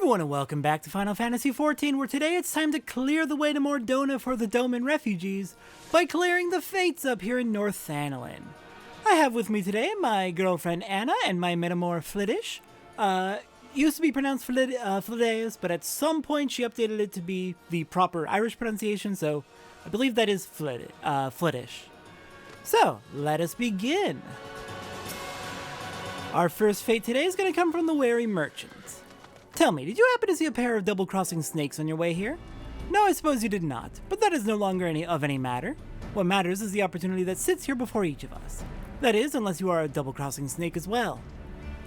everyone, and welcome back to Final Fantasy XIV, where today it's time to clear the way to Mor Dhona for the Doman refugees by clearing the Fates up here in North Thanalan. I have with me today my girlfriend Anna and my metamor Fliddish. Used to be pronounced Flideus, but at some point she updated it to be the proper Irish pronunciation, so I believe that is Fliddish. So, let us begin. Our first fate today is going to come from the Wary Merchant. Tell me, did you happen to see a pair of double-crossing snakes on your way here? No, I suppose you did not, but that is no longer of any matter. What matters is the opportunity that sits here before each of us. That is, unless you are a double-crossing snake as well.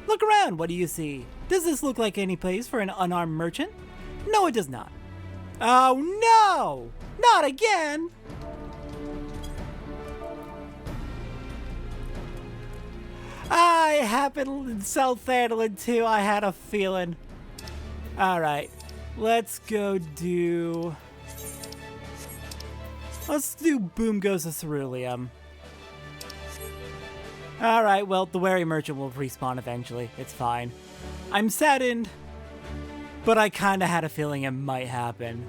Look around, what do you see? Does this look like any place for an unarmed merchant? No, it does not. Oh no! Not again! I happened in South Thanalan too, I had a feeling. Alright, let's do Boom Goes to Ceruleum. Alright, well, the Wary Merchant will respawn eventually. It's fine. I'm saddened, but I kinda had a feeling it might happen.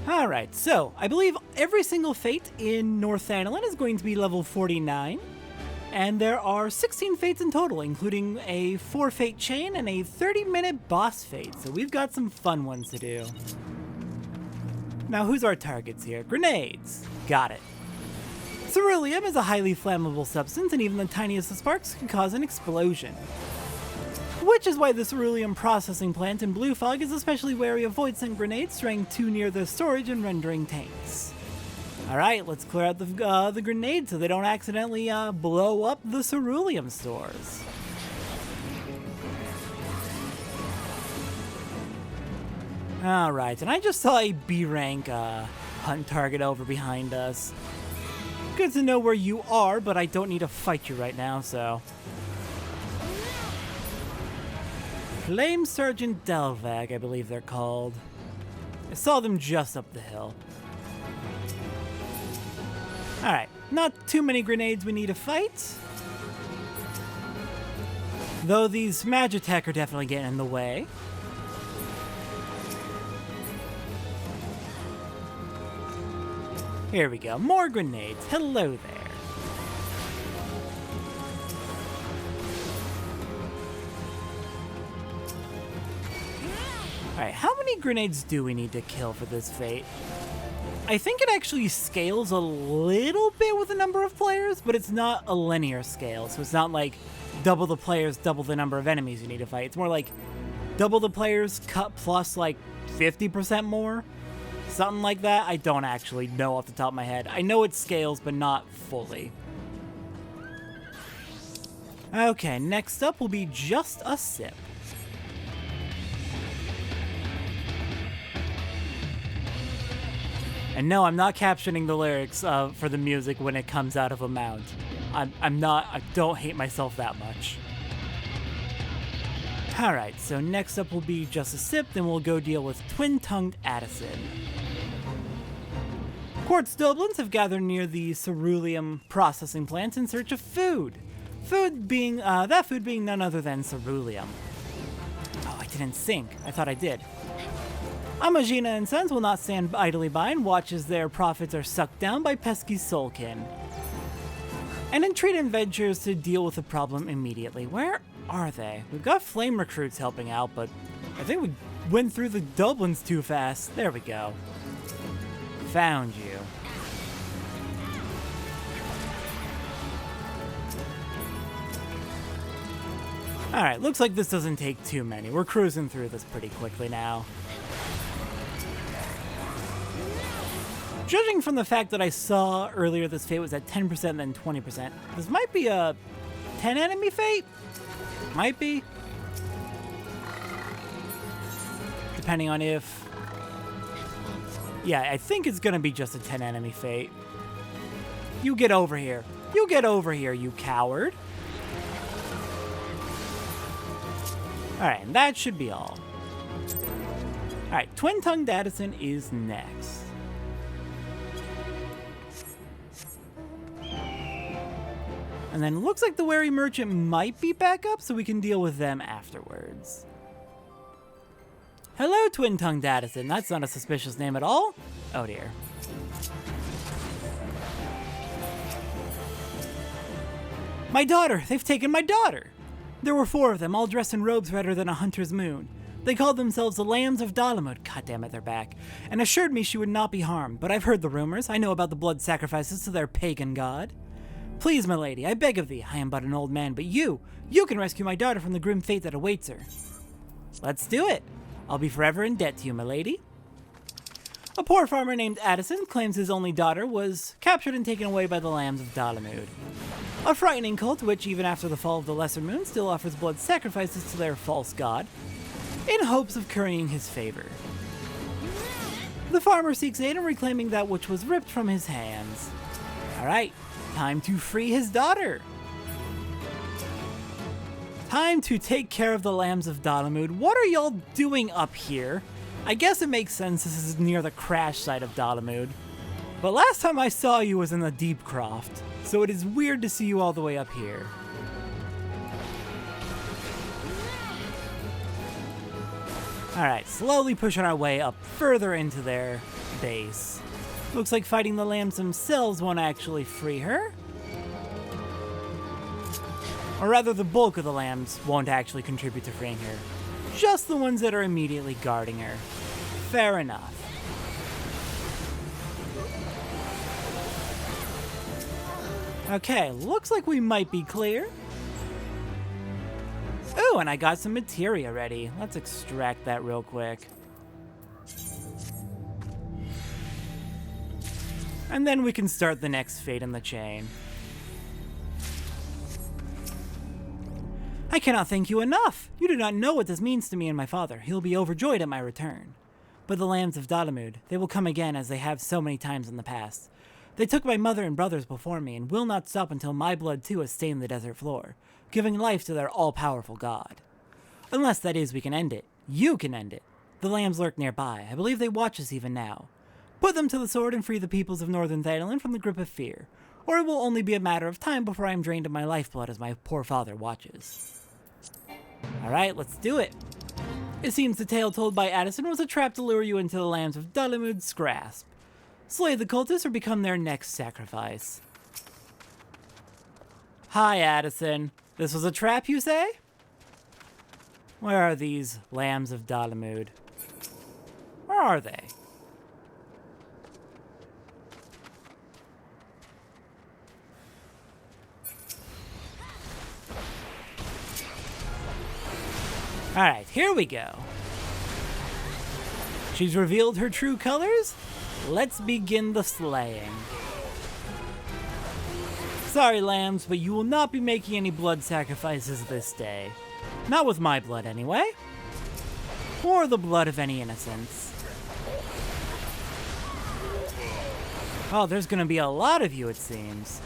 Alright, so I believe every single fate in North Thanalan is going to be level 49. And there are 16 fates in total, including a 4-fate chain and a 30-minute boss fate, so we've got some fun ones to do. Now, who's our targets here? Grenades. Got it. Ceruleum is a highly flammable substance, and even the tiniest of sparks can cause an explosion. Which is why the Ceruleum processing plant in Blue Fog is especially wary of void-sent grenades straying too near the storage and rendering tanks. Alright, let's clear out the grenades so they don't accidentally blow up the Ceruleum stores. Alright, and I just saw a B-rank hunt target over behind us. Good to know where you are, but I don't need to fight you right now, so... Flame Sergeant Delvag, I believe they're called. I saw them just up the hill. Alright, not too many grenades we need to fight. Though these Magitech are definitely getting in the way. Here we go, more grenades. Hello there. Alright, how many grenades do we need to kill for this fate? I think it actually scales a little bit with the number of players, but it's not a linear scale, so it's not like double the players, double the number of enemies you need to fight. It's more like double the players cut plus like 50% more. Something like that. I don't actually know off the top of my head. I know it scales, but not fully. Okay, next up will be Just a Sip. And no, I'm not captioning the lyrics for the music when it comes out of a mount. I don't hate myself that much. Alright, so next up will be Just a Sip, then we'll go deal with Twin-Tongued Addison. Quartz Doblins have gathered near the Ceruleum processing plant in search of food. That food being none other than Ceruleum. Oh, I didn't sync. I thought I did. Amajina and Sons will not stand idly by and watch as their profits are sucked down by pesky Soulkin. And entreat adventurers to deal with the problem immediately. Where are they? We've got flame recruits helping out, but I think we went through the Dublins too fast. There we go. Found you. Alright, looks like this doesn't take too many. We're cruising through this pretty quickly now. Judging from the fact that I saw earlier this fate was at 10% then 20%, this might be a 10 enemy fate? Might be. Depending on if... Yeah, I think it's gonna be just a 10 enemy fate. You get over here. You get over here, you coward. Alright, and that should be all. Alright, Twin-Tongued Addison is next. And then looks like the wary merchant might be back up, so we can deal with them afterwards. Hello, Twin-Tongued Addison. That's not a suspicious name at all. Oh dear. My daughter! They've taken my daughter! There were 4 of them, all dressed in robes redder than a hunter's moon. They called themselves the Lambs of Dalamud, goddammit they're back, and assured me she would not be harmed, but I've heard the rumors. I know about the blood sacrifices to their pagan god. Please, my lady, I beg of thee, I am but an old man, but you can rescue my daughter from the grim fate that awaits her. Let's do it! I'll be forever in debt to you, my lady. A poor farmer named Addison claims his only daughter was captured and taken away by the Lambs of Dalamud. A frightening cult which, even after the fall of the Lesser Moon, still offers blood sacrifices to their false god, in hopes of currying his favor. The farmer seeks aid in reclaiming that which was ripped from his hands. Alright, time to free his daughter! Time to take care of the Lambs of Dalamud. What are y'all doing up here? I guess it makes sense this is near the crash site of Dalamud. But last time I saw you was in the Deep Croft, so it is weird to see you all the way up here. Alright, slowly pushing our way up further into their base. Looks like fighting the lambs themselves won't actually free her. Or rather, the bulk of the lambs won't actually contribute to freeing her. Just the ones that are immediately guarding her. Fair enough. Okay, looks like we might be clear. Ooh, and I got some materia ready. Let's extract that real quick. And then we can start the next fate in the chain. I cannot thank you enough. You do not know what this means to me and my father. He'll be overjoyed at my return. But the Lambs of Dalamud, they will come again as they have so many times in the past. They took my mother and brothers before me and will not stop until my blood too has stained the desert floor, giving life to their all-powerful god. Unless, that is, we can end it. You can end it. The lambs lurk nearby. I believe they watch us even now. Put them to the sword and free the peoples of Northern Thanalan from the grip of fear, or it will only be a matter of time before I am drained of my lifeblood as my poor father watches. Alright, let's do it. It seems the tale told by Addison was a trap to lure you into the Lambs of Dalamud's grasp. Slay the cultists or become their next sacrifice. Hi, Addison. This was a trap, you say? Where are these Lambs of Dalamud? Where are they? Alright, here we go. She's revealed her true colors? Let's begin the slaying. Sorry, lambs, but you will not be making any blood sacrifices this day. Not with my blood, anyway. Or the blood of any innocents. Oh, there's gonna be a lot of you, it seems.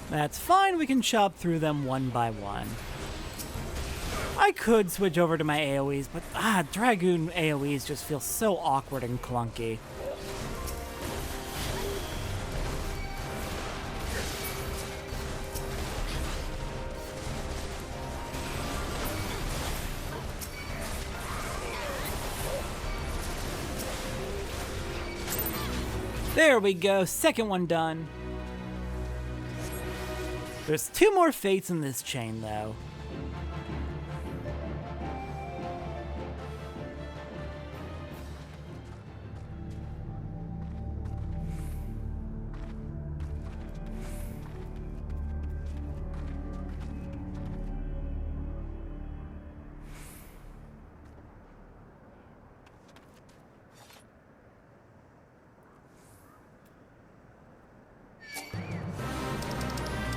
That's fine, we can chop through them one by one. I could switch over to my AoEs, but Dragoon AoEs just feel so awkward and clunky. There we go, second one done. There's 2 more fates in this chain, though.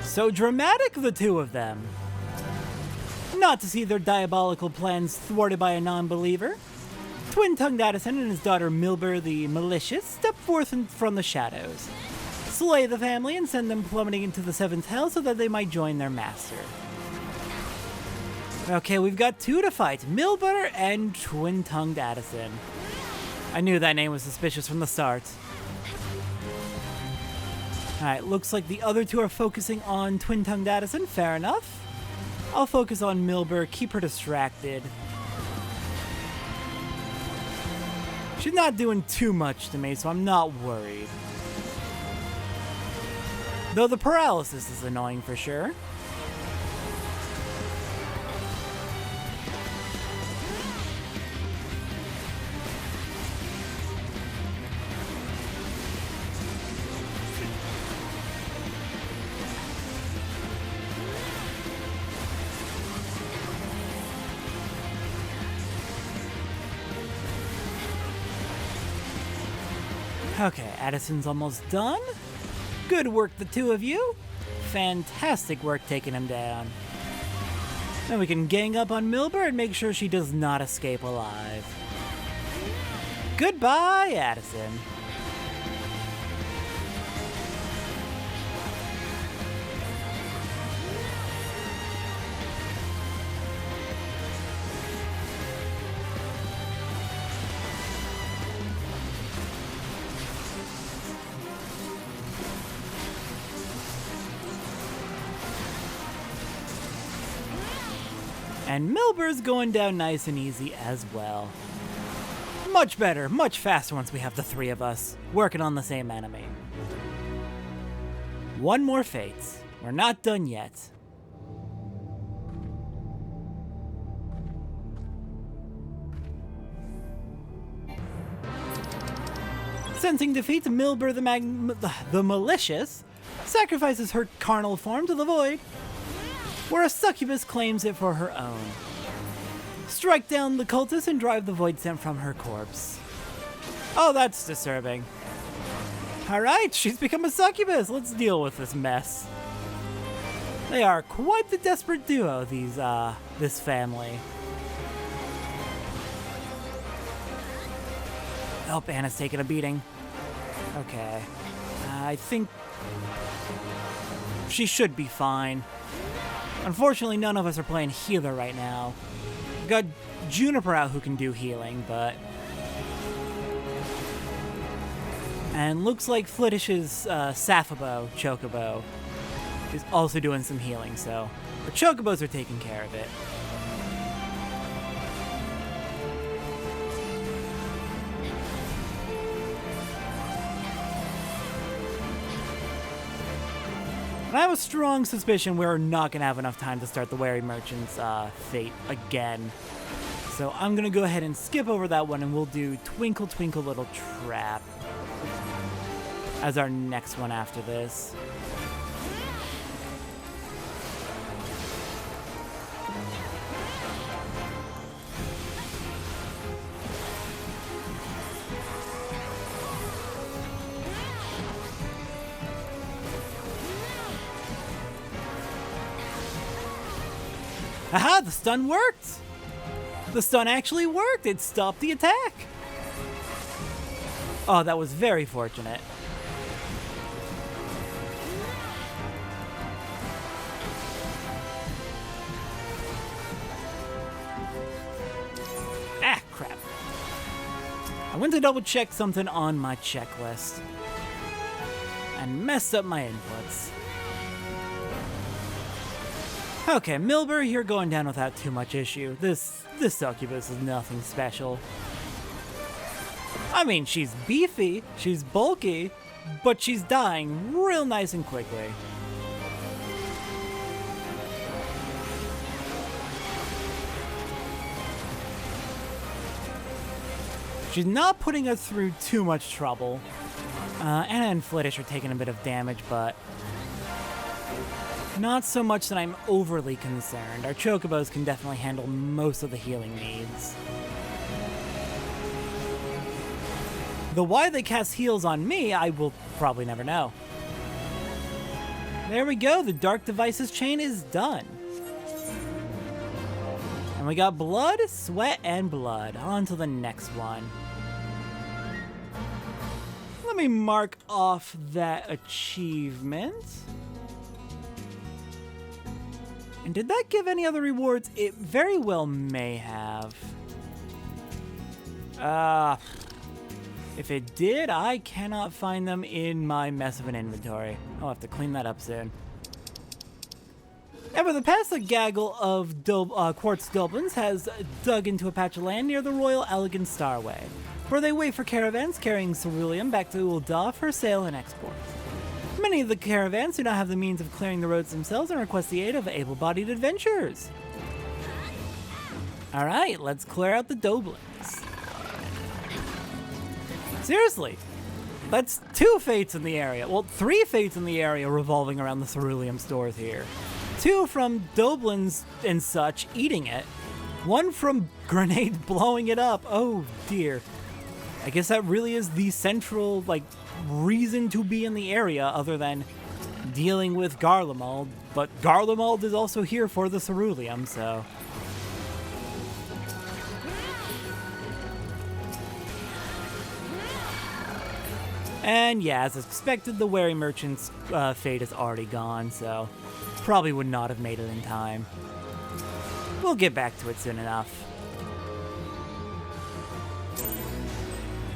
So dramatic, the 2 of them. Not to see their diabolical plans thwarted by a non-believer, Twin-Tongued Addison and his daughter Milber the Malicious step forth from the shadows, slay the family, and send them plummeting into the 7th hell so that they might join their master. Okay, we've got two to fight, Milber and Twin-Tongued Addison. I knew that name was suspicious from the start. Alright, looks like the other two are focusing on Twin-Tongued Addison, fair enough. I'll focus on Milber, keep her distracted. She's not doing too much to me, so I'm not worried. Though the paralysis is annoying for sure. Okay, Addison's almost done. Good work, the two of you. Fantastic work taking him down. Then we can gang up on Milber and make sure she does not escape alive. Goodbye, Addison. And Milber's going down nice and easy as well. Much better, much faster once we have the three of us working on the same enemy. One more fate. We're not done yet. Sensing defeat, Milber the Malicious sacrifices her carnal form to the void, where a succubus claims it for her own. Strike down the cultist and drive the void scent from her corpse. Oh, that's disturbing. Alright, she's become a succubus. Let's deal with this mess. They are quite the desperate duo, this family. Oh, Anna's taking a beating. Okay. I think she should be fine. Unfortunately, none of us are playing healer right now. We've got Juniper out who can do healing, but... And looks like Flittish's Saphabo, Chocobo, is also doing some healing, so... The Chocobos are taking care of it. I have a strong suspicion we're not going to have enough time to start the Wary Merchant's fate again. So I'm going to go ahead and skip over that one, and we'll do Twinkle Twinkle Little Trap as our next one after this. Aha, the stun worked! The stun actually worked! It stopped the attack! Oh, that was very fortunate. Ah, crap. I went to double check something on my checklist and messed up my inputs. Okay, Milber, you're going down without too much issue. This succubus is nothing special. I mean, she's beefy, she's bulky, but she's dying real nice and quickly. She's not putting us through too much trouble. Anna and Flittish are taking a bit of damage, but not so much that I'm overly concerned. Our Chocobos can definitely handle most of the healing needs. Though why they cast heals on me, I will probably never know. There we go, the Dark Devices chain is done. And we got blood, sweat, and blood. On to the next one. Let me mark off that achievement. And did that give any other rewards? It very well may have. If it did, I cannot find them in my mess of an inventory. I'll have to clean that up soon. Ever the past, a gaggle of quartz goblins has dug into a patch of land near the Royal Elegant Starway, where they wait for caravans carrying Ceruleum back to Ul'dah for sale and export. Many of the caravans do not have the means of clearing the roads themselves and request the aid of able-bodied adventurers. Alright, let's clear out the Doblins. Seriously, that's 2 fates in the area. Well, 3 fates in the area revolving around the Ceruleum stores here. 2 from Doblins and such eating it. 1 from grenades blowing it up. Oh dear. I guess that really is the central, reason to be in the area other than dealing with Garlemald. But Garlemald is also here for the Ceruleum, so... And yeah, as expected, the Wary Merchant's fate is already gone, so probably would not have made it in time. We'll get back to it soon enough.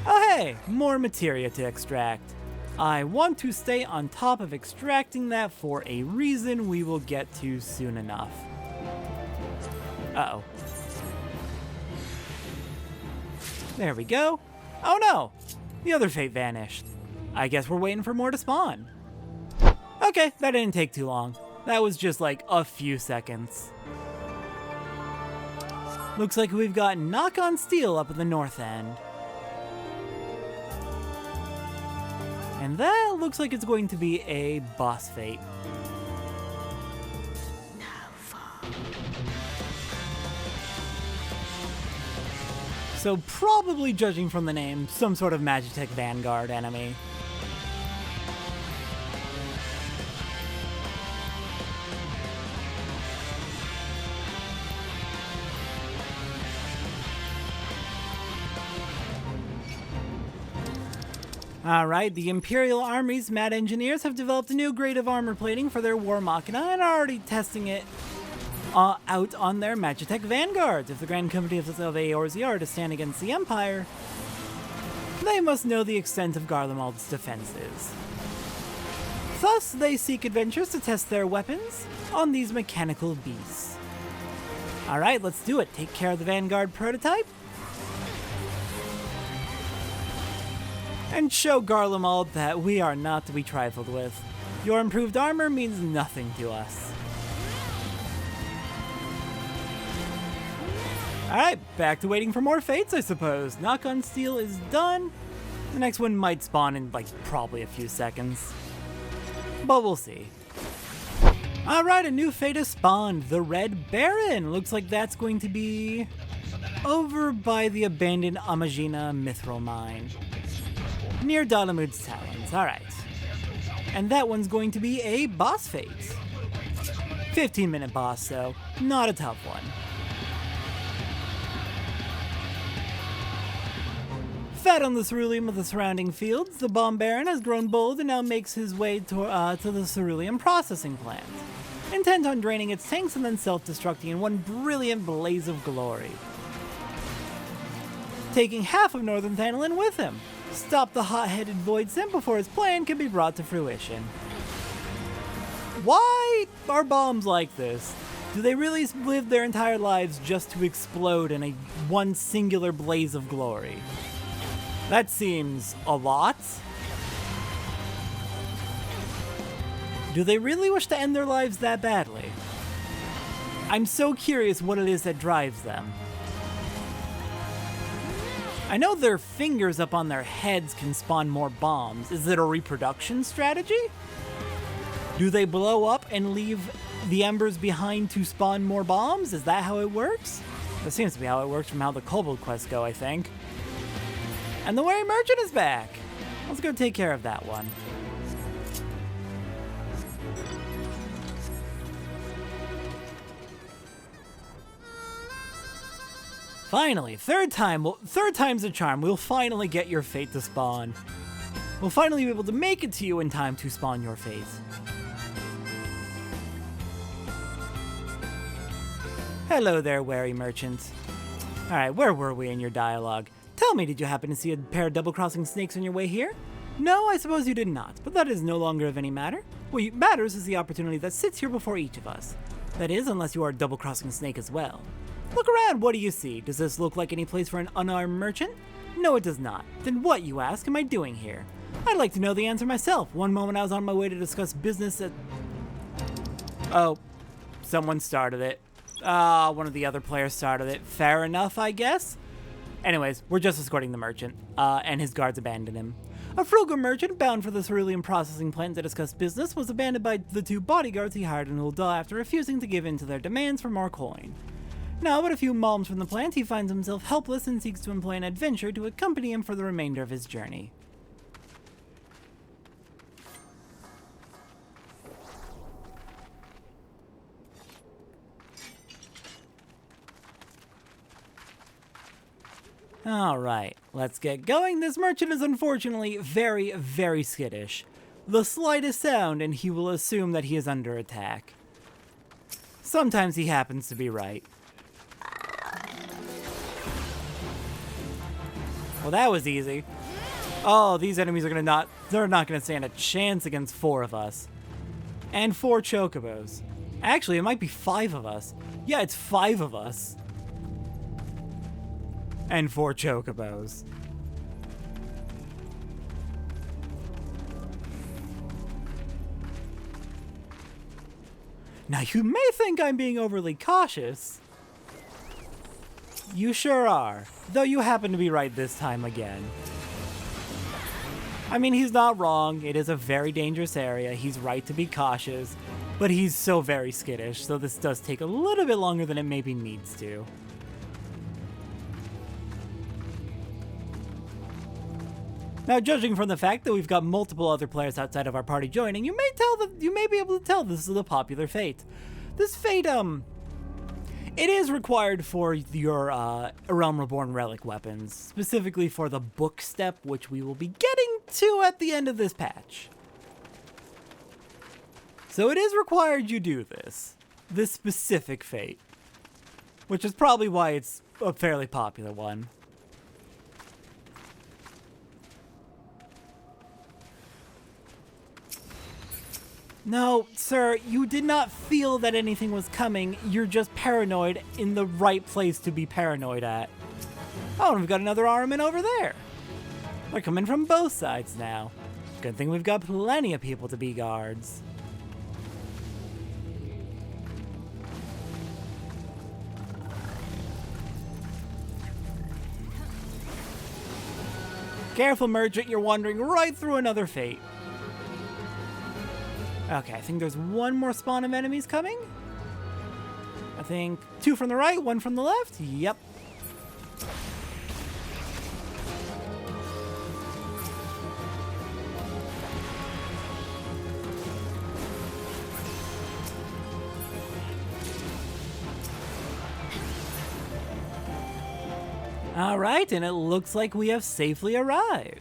Oh hey, more materia to extract. I want to stay on top of extracting that for a reason we will get to soon enough. Uh-oh. There we go. Oh no! The other fate vanished. I guess we're waiting for more to spawn. Okay, that didn't take too long. That was just like a few seconds. Looks like we've got Knock on Steel up at the north end. And that looks like it's going to be a boss fate. So probably, judging from the name, some sort of Magitech Vanguard enemy. Alright, the Imperial Army's mad engineers have developed a new grade of armor plating for their War Machina and are already testing it out on their Magitech Vanguards. If the Grand Company of Eorzea are to stand against the Empire, they must know the extent of Garlemald's defenses. Thus, they seek adventures to test their weapons on these mechanical beasts. Alright, let's do it. Take care of the Vanguard prototype. And show Garlemald that we are not to be trifled with. Your improved armor means nothing to us. Alright, back to waiting for more fates, I suppose. Knock on Steel is done. The next one might spawn in, probably a few seconds. But we'll see. Alright, a new fate has spawned. The Red Baron. Looks like that's going to be over by the abandoned Amajina Mithril Mine, near Dalamud's Talons. Alright. And that one's going to be a boss fate. 15-minute boss, though. Not a tough one. Fed on the ceruleum of the surrounding fields, the Bomb Baron has grown bold and now makes his way to the ceruleum processing plant, intent on draining its tanks and then self-destructing in one brilliant blaze of glory, taking half of Northern Thanalan with him. Stop the hot-headed Void Simp before his plan can be brought to fruition. Why are bombs like this? Do they really live their entire lives just to explode in one singular blaze of glory? That seems a lot. Do they really wish to end their lives that badly? I'm so curious what it is that drives them. I know their fingers up on their heads can spawn more bombs. Is it a reproduction strategy? Do they blow up and leave the embers behind to spawn more bombs? Is that how it works? That seems to be how it works from how the Kobold quests go, I think. And the Wary Merchant is back! Let's go take care of that one. Finally, third time's a charm. We'll finally get your fate to spawn. We'll finally be able to make it to you in time to spawn your fate. Hello there, wary merchant. Alright, where were we in your dialogue? Tell me, did you happen to see a pair of double-crossing snakes on your way here? No, I suppose you did not, but that is no longer of any matter. What matters is the opportunity that sits here before each of us. That is, unless you are a double-crossing snake as well. Look around, what do you see? Does this look like any place for an unarmed merchant? No, it does not. Then what, you ask, am I doing here? I'd like to know the answer myself. One moment I was on my way to discuss business at... Oh, someone started it. One of the other players started it. Fair enough, I guess? Anyways, we're just escorting the merchant, and his guards abandoned him. A frugal merchant bound for the Ceruleum processing plant to discuss business was abandoned by the 2 bodyguards he hired in Ul'dah after refusing to give in to their demands for more coin. Now, but a few malms from the plant, he finds himself helpless and seeks to employ an adventurer to accompany him for the remainder of his journey. Alright, let's get going. This merchant is unfortunately very, very skittish. The slightest sound and he will assume that he is under attack. Sometimes he happens to be right. Well, that was easy. Oh, these enemies are they're not gonna stand a chance against 4 of us. And 4 chocobos. Actually, it might be 5 of us. Yeah, it's 5 of us. And 4 chocobos. Now, you may think I'm being overly cautious. You sure are, though you happen to be right this time again. I mean, he's not wrong. It is a very dangerous area. He's right to be cautious, but he's so very skittish, so this does take a little bit longer than it maybe needs to. Now, judging from the fact that we've got multiple other players outside of our party joining, you may be able to tell this is a popular fate. This fate, it is required for your Realm Reborn relic weapons, specifically for the book step, which we will be getting to at the end of this patch. So it is required you do this specific fate, which is probably why it's a fairly popular one. No, sir, you did not feel that anything was coming. You're just paranoid in the right place to be paranoid at. Oh, and we've got another armament over there. They're coming from both sides now. Good thing we've got plenty of people to be guards. Careful, merchant, you're wandering right through another fate. Okay, I think there's one more spawn of enemies coming. I think 2 from the right, 1 from the left. Yep. All right, and it looks like we have safely arrived.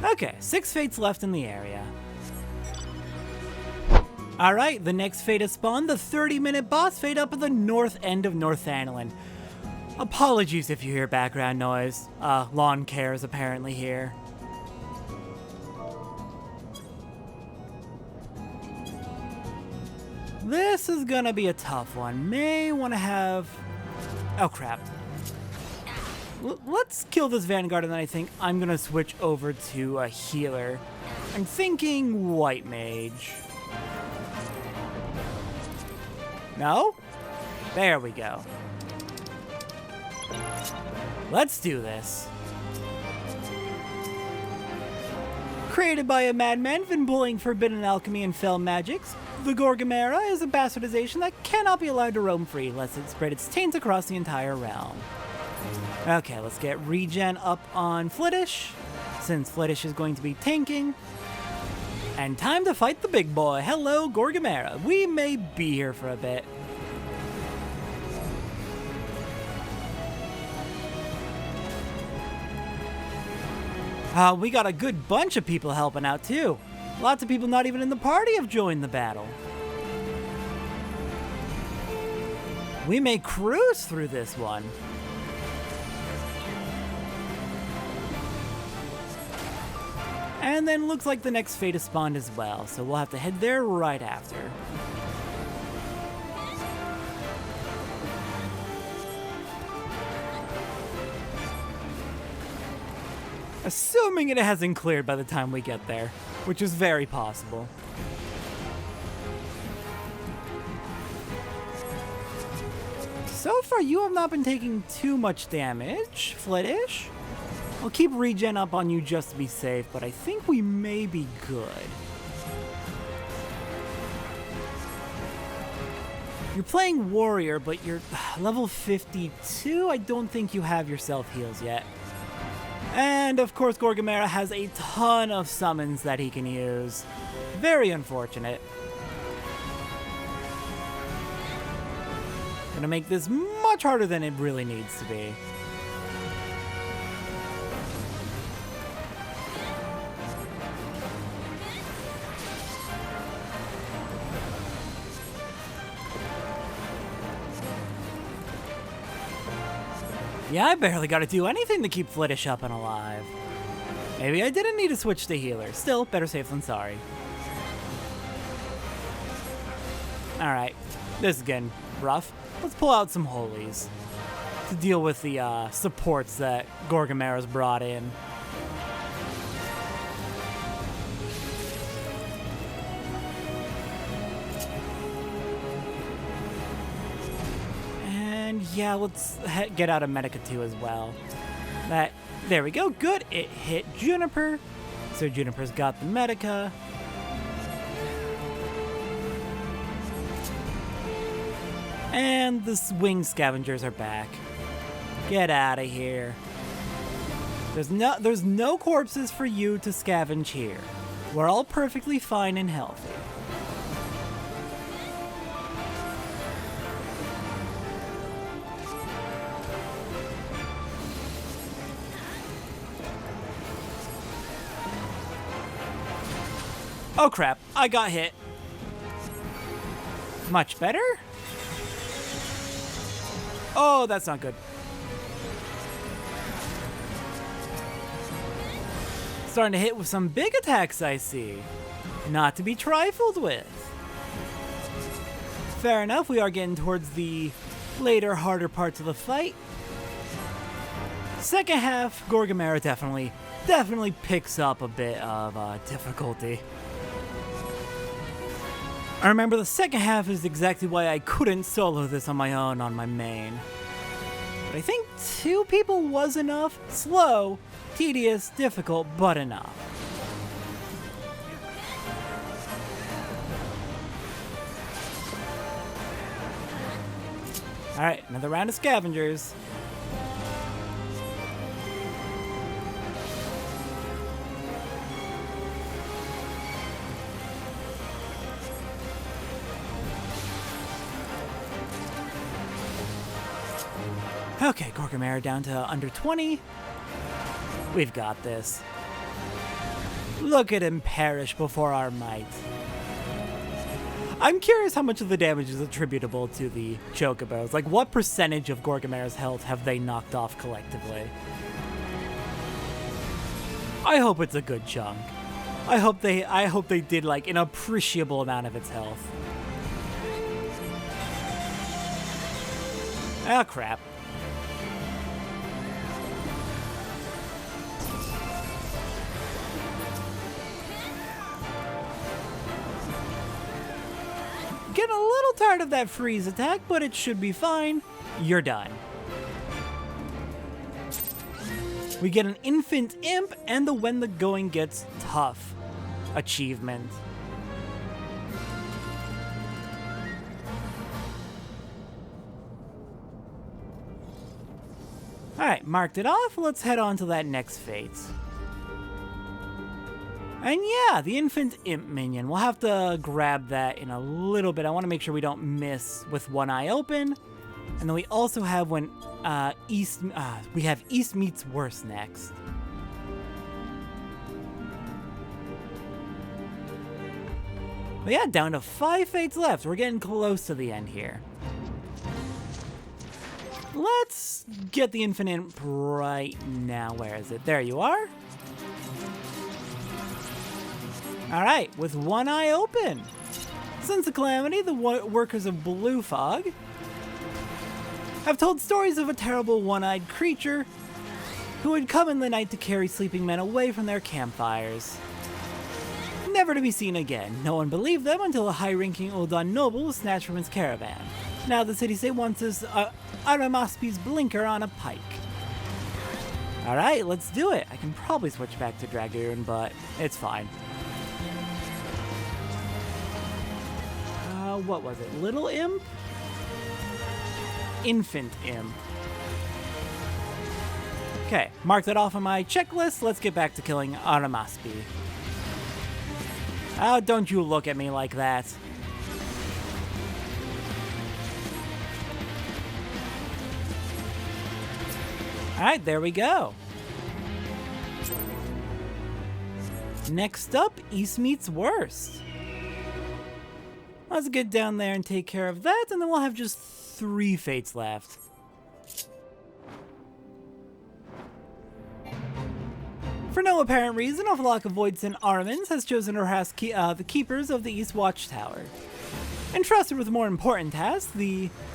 Okay, 6 fates left in the area. Alright, the next fate has spawned, the 30-minute boss fate up at the north end of North Thanalan. Apologies if you hear background noise. Lawn care is apparently here. This is gonna be a tough one. May want to have... Oh crap. Let's kill this Vanguard, and then I think I'm gonna switch over to a healer. I'm thinking White Mage. No? There we go. Let's do this. Created by a madman employing forbidden alchemy and fell magics, the Gorgimera is a bastardization that cannot be allowed to roam free lest it spread its taint across the entire realm. Okay, let's get regen up on Flittish, since Flittish is going to be tanking. And time to fight the big boy. Hello, Gorgimera. We may be here for a bit. We got a good bunch of people helping out, too. Lots of people not even in the party have joined the battle. We may cruise through this one. And then looks like the next fate has spawned as well, so we'll have to head there right after. Assuming it hasn't cleared by the time we get there, which is very possible. So far, you have not been taking too much damage, Flitish. I'll keep regen up on you just to be safe, but I think we may be good. You're playing Warrior, but you're level 52. I don't think you have your self-heals yet. And of course, Gorgimera has a ton of summons that he can use. Very unfortunate. Gonna make this much harder than it really needs to be. Yeah, I barely got to do anything to keep Flitish up and alive. Maybe I didn't need to switch to healer. Still, better safe than sorry. Alright, this is getting rough. Let's pull out some holies to deal with the supports that Gorgimera's brought in. Yeah, let's get out of Medica 2 as well. There we go, good. It hit Juniper, so Juniper's got the Medica. And the winged scavengers are back. Get out of here. There's no corpses for you to scavenge here. We're all perfectly fine and healthy. Oh crap, I got hit. Much better? Oh, that's not good. Starting to hit with some big attacks, I see. Not to be trifled with. Fair enough, we are getting towards the later, harder parts of the fight. Second half, Gorgimera definitely picks up a bit of difficulty. I remember the second half is exactly why I couldn't solo this on my own on my main. But I think 2 people was enough. Slow, tedious, difficult, but enough. Alright, another round of scavengers. Okay, Gorgimera down to under 20. We've got this. Look at him perish before our might. I'm curious how much of the damage is attributable to the Chocobos. Like, what percentage of Gorgimera's health have they knocked off collectively? I hope it's a good chunk. I hope they did, like, an appreciable amount of its health. Ah, crap. Getting a little tired of that freeze attack, but it should be fine. You're done. We get an infant imp and the when the going gets tough achievement. Alright, marked it off. Let's head on to that next fate. And yeah, the infant imp minion. We'll have to grab that in a little bit. I want to make sure we don't miss with one eye open. And then we also have when East meets worse next. But yeah, down to 5 fates left. We're getting close to the end here. Let's get the infinite right now. Where is it? There you are. Alright, with one eye open. Since the calamity, the workers of Blue Fog have told stories of a terrible one-eyed creature who would come in the night to carry sleeping men away from their campfires. Never to be seen again. No one believed them until a high-ranking Ul'dah noble was snatched from his caravan. Now the city-state wants his Aramaspi's blinker on a pike. Alright, let's do it. I can probably switch back to Dragoon, but it's fine. What was it? Little Imp? Infant Imp. Okay, mark that off on my checklist. Let's get back to killing Aramaspi. Oh, don't you look at me like that. Alright, there we go. Next up, East meets Worst. Let's get down there and take care of that, and then we'll have just 3 fates left. For no apparent reason, a flock of Voidson Armins has chosen to harass the keepers of the East Watchtower. Entrusted with more important tasks,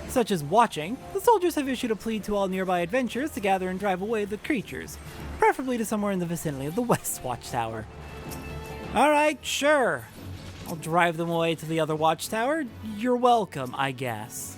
such as watching, the soldiers have issued a plea to all nearby adventurers to gather and drive away the creatures, preferably to somewhere in the vicinity of the West Watchtower. Alright, sure. I'll drive them away to the other watchtower. You're welcome, I guess.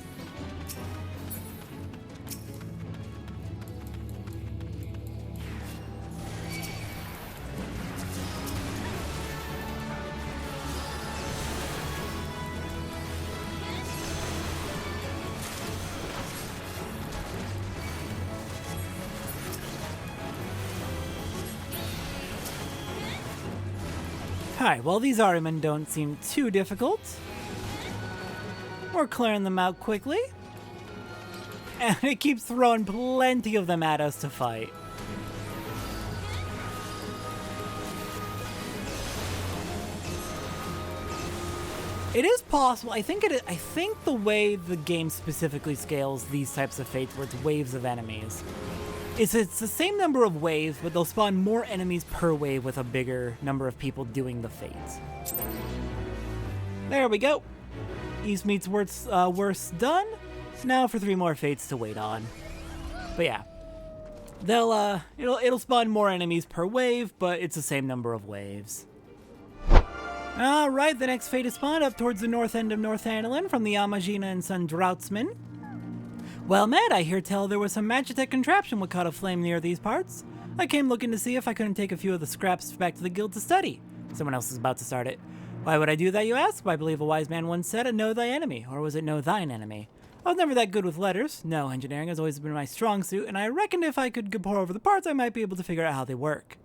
Alright, well these Ahriman don't seem too difficult. We're clearing them out quickly. And it keeps throwing plenty of them at us to fight. It is possible. I think the way the game specifically scales these types of fates where it's waves of enemies. It's the same number of waves, but they'll spawn more enemies per wave with a bigger number of people doing the fates. There we go. East meets Worst done. Now for 3 more fates to wait on. But yeah, it'll spawn more enemies per wave, but it's the same number of waves. All right, the next fate is spawned up towards the north end of North Thanalan from the Amajina and Sun Droughtsman. Well, Matt, I hear tell there was some Magitech contraption what caught a flame near these parts. I came looking to see if I couldn't take a few of the scraps back to the guild to study. Someone else is about to start it. Why would I do that, you ask? Well, I believe a wise man once said, know thy enemy, or was it know thine enemy? I was never that good with letters. No, engineering has always been my strong suit, and I reckoned if I could pore over the parts, I might be able to figure out how they work.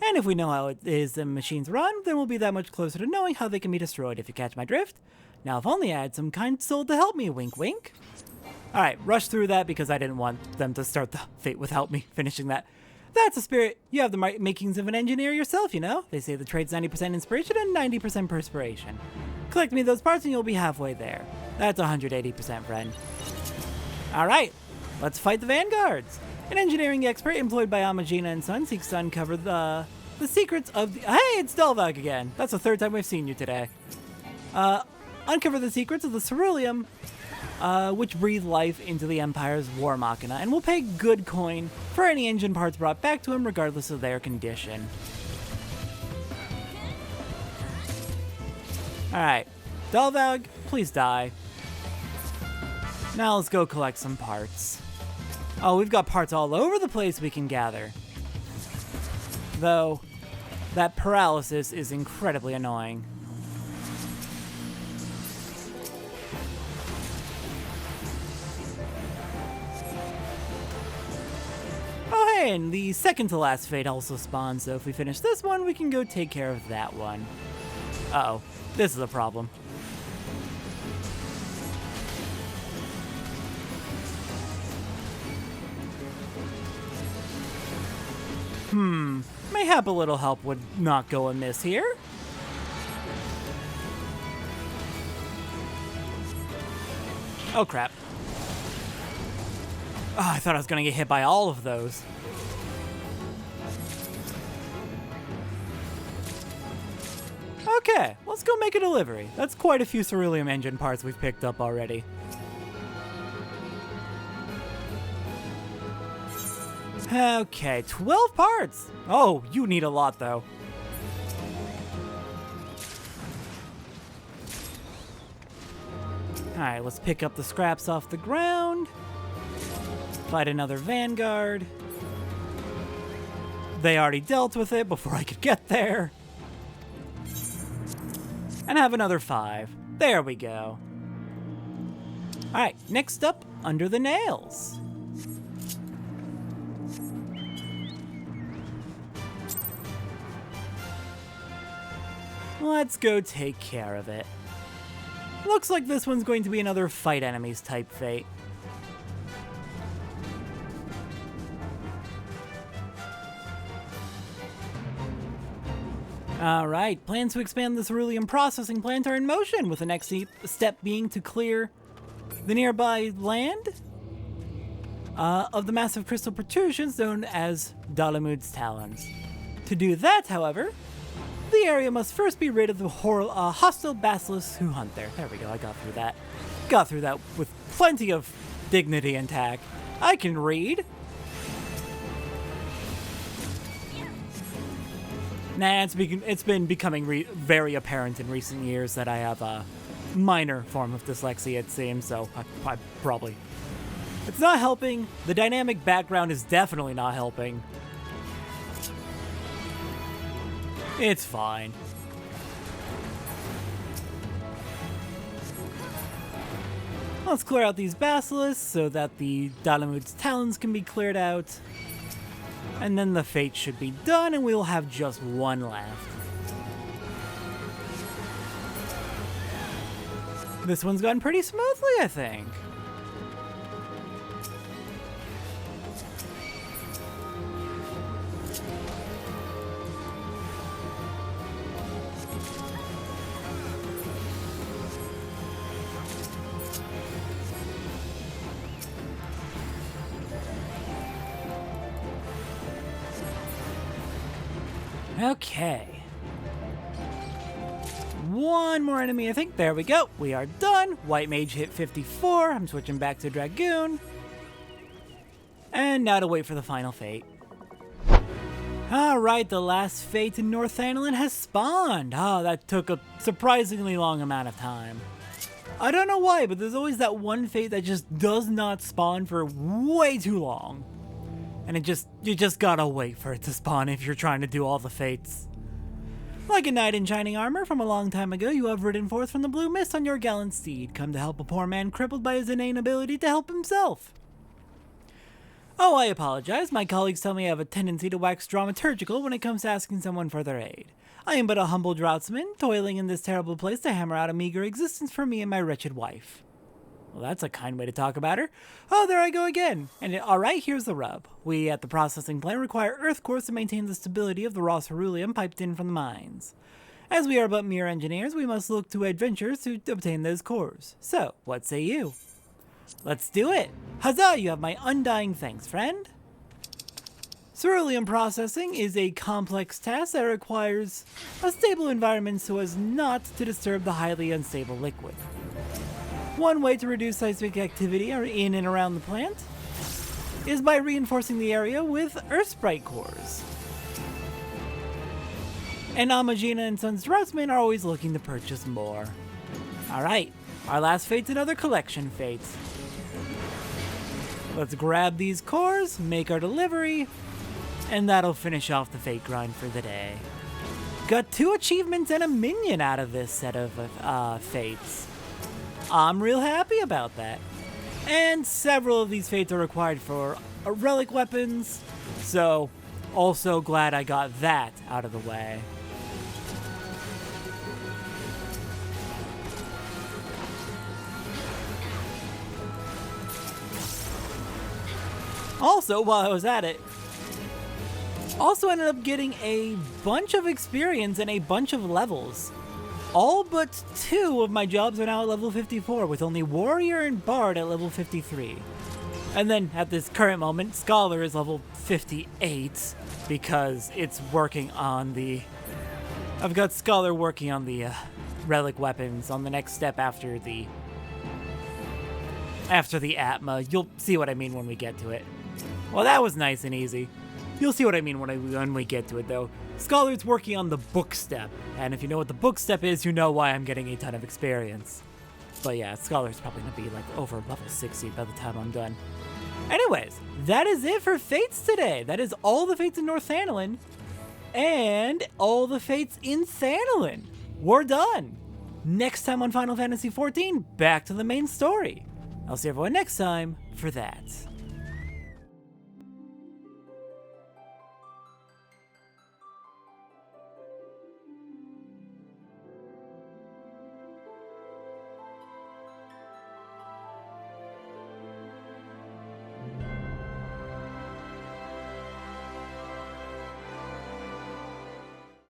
And if we know how it is the machines run, then we'll be that much closer to knowing how they can be destroyed, if you catch my drift. Now, if only I had some kind soul to help me, wink wink. Alright, rush through that because I didn't want them to start the fate without me finishing that. That's a spirit. You have the makings of an engineer yourself, you know? They say the trade's 90% inspiration and 90% perspiration. Collect me those parts and you'll be halfway there. That's 180%, friend. Alright, let's fight the vanguards. An engineering expert employed by Amajina and Son seeks to uncover the secrets of the... Hey, it's Delvag again. That's the 3rd time we've seen you today. Uncover the secrets of the Ceruleum, which breathe life into the Empire's War Machina, and will pay good coin for any engine parts brought back to him regardless of their condition. Alright, Delvag, please die. Now let's go collect some parts. Oh, we've got parts all over the place we can gather. Though, that paralysis is incredibly annoying. Oh hey, and the second to last fate also spawns, so if we finish this one, we can go take care of that one. Uh-oh, this is a problem. Mayhap a little help would not go amiss here. Oh, crap. Oh, I thought I was going to get hit by all of those. Okay, let's go make a delivery. That's quite a few Ceruleum engine parts we've picked up already. Okay, 12 parts. Oh, you need a lot, though. Alright, let's pick up the scraps off the ground. Fight another Vanguard. They already dealt with it before I could get there. And have another 5. There we go. Alright, next up, Under the Nails. Let's go take care of it. Looks like this one's going to be another fight enemies type fate. Alright, plans to expand the Ceruleum processing plant are in motion, with the next step being to clear the nearby land of the massive crystal protrusions known as Dalamud's Talons. To do that, however, the area must first be rid of the hostile basilisks who hunt there. There we go, I got through that. Got through that with plenty of dignity intact. I can read. Nah, it's been becoming very apparent in recent years that I have a minor form of dyslexia, it seems, so I probably... It's not helping. The dynamic background is definitely not helping. It's fine. Let's clear out these basilisks so that the Dalamud's Talons can be cleared out. And then the fate should be done and we will have just one left. This one's gone pretty smoothly, I think. Okay. One more enemy, I think. There we go. We are done. White Mage hit 54. I'm switching back to Dragoon. And now to wait for the final fate. Alright, the last fate in North Thanalan has spawned. Oh, that took a surprisingly long amount of time. I don't know why, but there's always that one fate that just does not spawn for way too long. And you just gotta wait for it to spawn if you're trying to do all the fates. Like a knight in shining armor from a long time ago, you have ridden forth from the blue mist on your gallant steed, come to help a poor man crippled by his innate ability to help himself. Oh, I apologize. My colleagues tell me I have a tendency to wax dramaturgical when it comes to asking someone for their aid. I am but a humble draughtsman, toiling in this terrible place to hammer out a meager existence for me and my wretched wife. Well, that's a kind way to talk about her. Oh, there I go again. And alright, here's the rub. We at the processing plant require earth cores to maintain the stability of the raw ceruleum piped in from the mines. As we are but mere engineers, we must look to adventures to obtain those cores. So, what say you? Let's do it! Huzzah, you have my undying thanks, friend! Ceruleum processing is a complex task that requires a stable environment so as not to disturb the highly unstable liquid. One way to reduce seismic activity in and around the plant is by reinforcing the area with Earth Sprite cores. And Amagina and Sons Draftsmen are always looking to purchase more. Alright, our last fate's another collection fate. Let's grab these cores, make our delivery, and that'll finish off the fate grind for the day. Got 2 achievements and a minion out of this set of fates. I'm real happy about that. And several of these fates are required for relic weapons, so also glad I got that out of the way. Also, while I was at it, also ended up getting a bunch of experience and a bunch of levels all but 2 of my jobs are now at level 54, with only Warrior and Bard at level 53. And then at this current moment, Scholar is level 58 because it's working on the... I've got Scholar working on the relic weapons on the next step after the Atma. You'll see what I mean when we get to it. Well, that was nice and easy. You'll see what I mean when we get to it, though. Scholar's working on the book step, and if you know what the book step is, you know why I'm getting a ton of experience. But yeah, Scholar's probably gonna be like over level 60 by the time I'm done. Anyways, that is it for Fates today. That is all the Fates in North Thanalan, and all the Fates in Thanalan. We're done. Next time on Final Fantasy XIV, back to the main story. I'll see everyone next time for that.